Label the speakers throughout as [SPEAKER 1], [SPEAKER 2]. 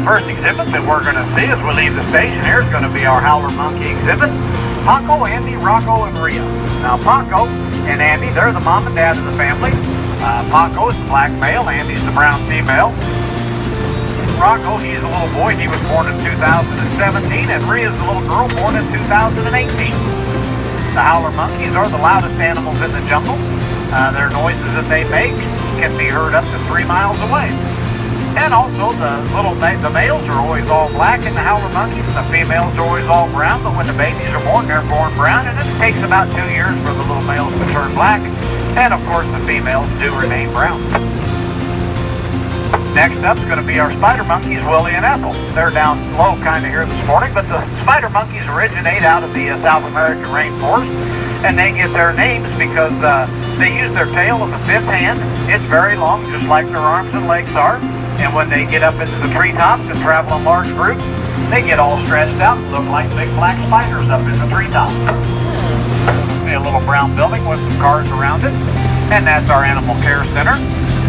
[SPEAKER 1] first exhibit that we're going to see as we leave the station here is going to be our howler monkey exhibit. Paco, Andy, Rocco, and Ria. Now Paco and Andy, they're the mom and dad of the family. Paco is the black male, Andy's the brown female. Rocco, he's a little boy, he was born in 2017, and Ria's a little girl born in 2018. The howler monkeys are the loudest animals in the jungle. Their noises that they make can be heard up to 3 miles away. And also the males are always all black in the howler monkeys, the females are always all brown, but when the babies are born, they're born brown, and it takes about 2 years for the little males to turn black, and of course the females do remain brown. Next up is going to be our spider monkeys, Willie and Ethel. They're down low kind of here this morning, but the spider monkeys originate out of the South American rainforest, and they get their names because they use their tail as a fifth hand. It's very long, just like their arms and legs are, and when they get up into the treetops and travel in large groups, they get all stretched out and look like big black spiders up in the treetops. See a little brown building with some cars around it, and that's our animal care center.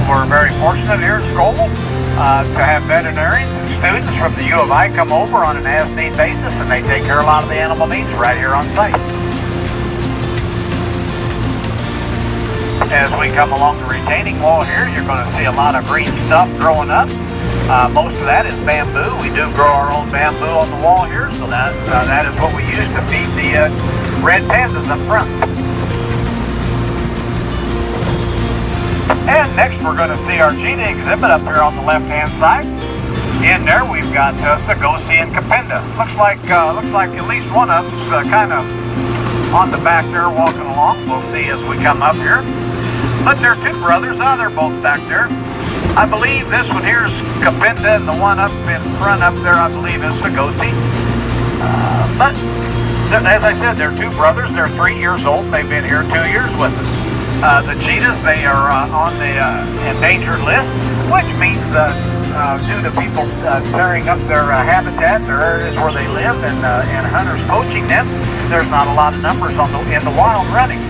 [SPEAKER 1] We're very fortunate here at Scovill to have veterinarians and students from the U of I come over on an as-need basis, and they take care of a lot of the animal needs right here on site. As we come along the retaining wall here, you're going to see a lot of green stuff growing up. Most of that is bamboo. We do grow our own bamboo on the wall here, so that is what we use to feed the red pandas up front. And next we're going to see our cheetah exhibit up here on the left-hand side. In there we've got Scovill and Capenda. Looks like at least one of them's kind of on the back there walking along. We'll see as we come up here. But they're two brothers. They're both back there. I believe this one here is Capenda, and the one up in front up there I believe is Scovill. But as I said, they're two brothers. They're 3 years old. They've been here 2 years with us. The cheetahs, they are on the endangered list, which means due to people tearing up their habitat, their areas where they live, and hunters poaching them, there's not a lot of numbers in the wild running.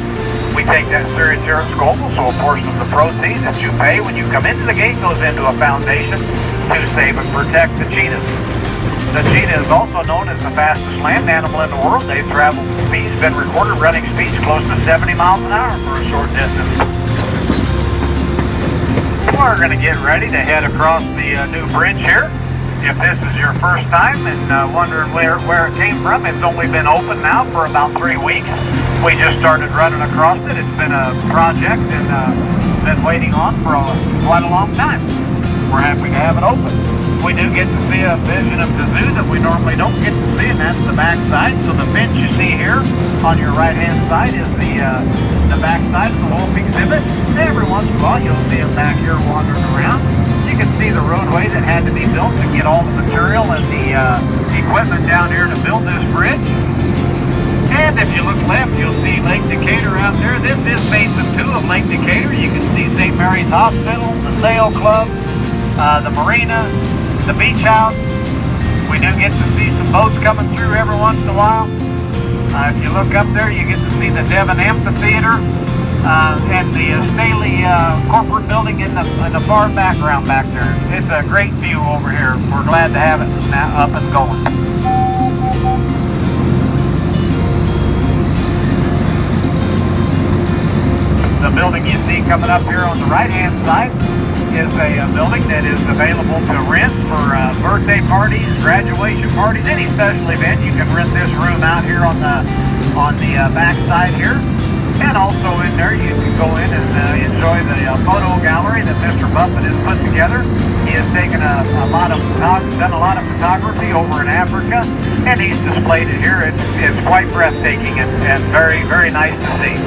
[SPEAKER 1] We take that serious here at Scovill, so a portion of the proceeds that you pay when you come into the gate goes into a foundation to save and protect the cheetahs. The cheetah is also known as the fastest land animal in the world. They've traveled speeds, been recorded running speeds close to 70 miles an hour for a short distance. We're going to get ready to head across the new bridge here. If this is your first time and wondering where it came from, it's only been open now for about 3 weeks. We just started running across it. It's been a project and been waiting on for quite a long time. We're happy to have it open. We do get to see a vision of the zoo that we normally don't get to see, and that's the back side. So the fence you see here on your right-hand side is the back side of the wolf exhibit. Every once in a while you'll see them back here wandering around. You can see the roadway that had to be built to get all the material and the equipment down here to build this bridge. And if you look left, you'll see Lake Decatur out there. This is Basin 2 of Lake Decatur. You can see St. Mary's Hospital, the Sail Club, the marina, the beach house. We do get to see some boats coming through every once in a while. If you look up there, you get to see the Devon Amphitheater and the Staley corporate building in the far background back there. It's a great view over here. We're glad to have it now up and going. The building you see coming up here on the right-hand side is a building that is available to rent for birthday parties, graduation parties, any special event. You can rent this room out here on the back side here. And also in there you can go in and enjoy the photo gallery that Mr. Buffett has put together. He has taken done a lot of photography over in Africa, and he's displayed it here. It's quite breathtaking and very, very nice to see.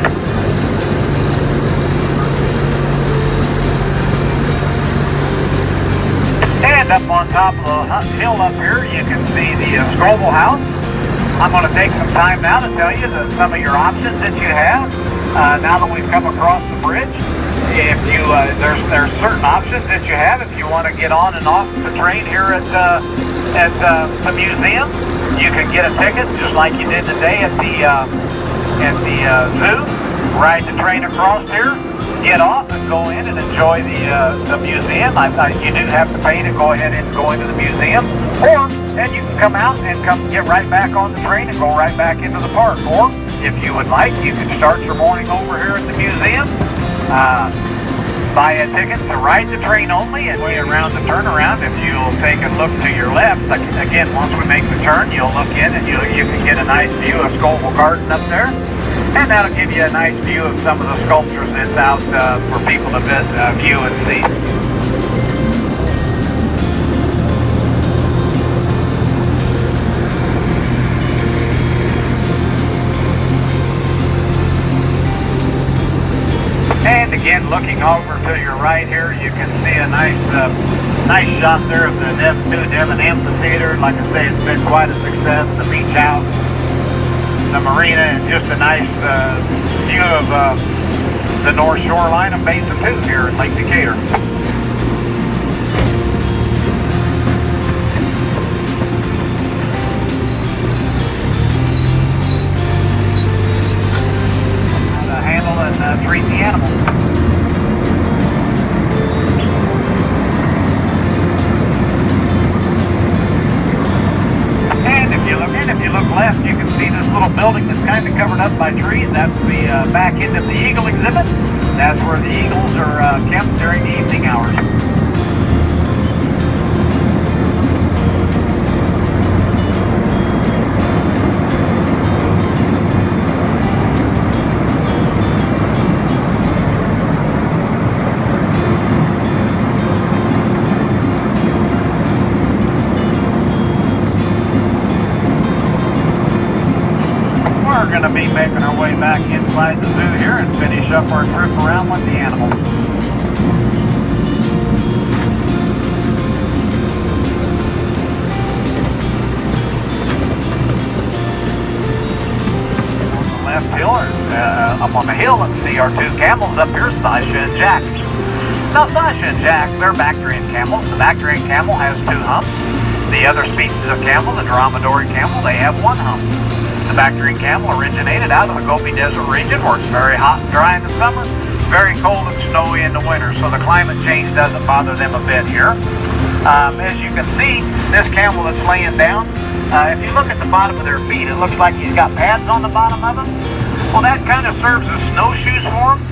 [SPEAKER 1] And up on top of the hill up here, you can see the Scovill House. I'm going to take some time now to tell you some of your options that you have now that we've come across the bridge. If you there's certain options that you have if you want to get on and off the train here at the museum. You can get a ticket just like you did today at the zoo. Ride the train across here. get off and go in and enjoy the museum. You do have to pay to go ahead and go into the museum, or then you can come out and get right back on the train and go right back into the park. Or if you would like, you can start your morning over here at the museum, buy a ticket to ride the train only, and way around the turnaround. If you'll take a look to your left, again, once we make the turn, you'll look in and you can get a nice view of Scovill Garden up there. And that'll give you a nice view of some of the sculptures that's out for people to view and see. And again, looking over to your right here, you can see a nice shot there of the new Devon Amphitheater. Like I say, it's been quite a success. The beach house, the marina, and just a nice view of the north shoreline of Basin 2 here in Lake Decatur. How to handle and treat the animals. If you look left, you can see this little building that's kind of covered up by trees. That's the back end of the eagle exhibit. That's where the eagles are kept during the evening hours. We're going to be making our way back inside the zoo here and finish up our trip around with the animals. On the left hill, up on the hill, let's see our two camels up here, Sasha and Jack. Now Sasha and Jack, they're Bactrian camels. The Bactrian camel has two humps. The other species of camel, the Dromedary camel, they have one hump. The Bactrian camel originated out of the Gobi Desert region, where it's very hot and dry in the summer, very cold and snowy in the winter, so the climate change doesn't bother them a bit here. As you can see, this camel that's laying down, if you look at the bottom of their feet, it looks like he's got pads on the bottom of them. Well, that kind of serves as snowshoes for them,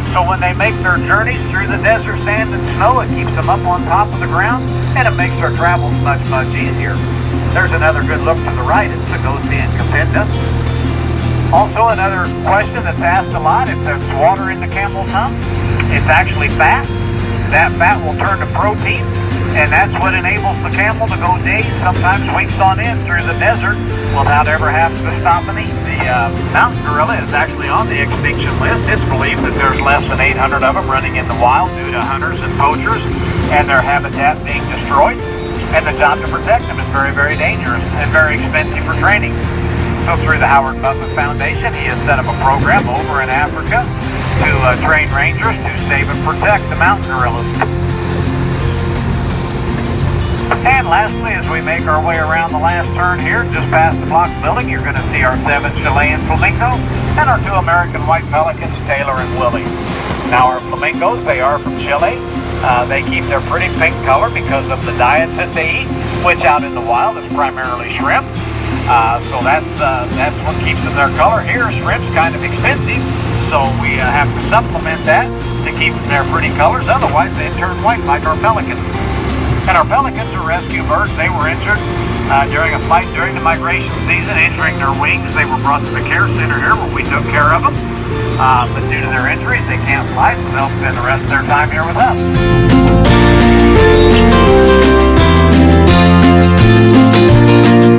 [SPEAKER 1] so when they make their journeys through the desert sand and snow, it keeps them up on top of the ground, and it makes their travels much, much easier. There's another good look to the right. It's the Gosi and Capinda. Also, another question that's asked a lot, if there's water in the camel's hump, it's actually fat. That fat will turn to protein, and that's what enables the camel to go days, sometimes weeks on end through the desert without ever having to stop and eat. The mountain gorilla is actually on the extinction list. It's believed that there's less than 800 of them running in the wild due to hunters and poachers and their habitat being destroyed. And the job to protect them is very, very dangerous and very expensive for training. So through the Howard Buffett Foundation, he has set up a program over in Africa to train rangers to save and protect the mountain gorillas. And lastly, as we make our way around the last turn here, just past the block building, you're going to see our 7 Chilean flamingos and our 2 American white pelicans, Taylor and Willie. Now our flamingos, they are from Chile. They keep their pretty pink color because of the diets that they eat, which out in the wild is primarily shrimp. So that's what keeps them their color. Here, shrimp's kind of expensive, so we have to supplement that to keep them their pretty colors. Otherwise, they'd turn white like our pelicans. And our pelicans are rescue birds. They were injured during a flight during the migration season, injuring their wings. They were brought to the care center here where we took care of them. But due to their injuries, they can't fly, so they'll spend the rest of their time here with us.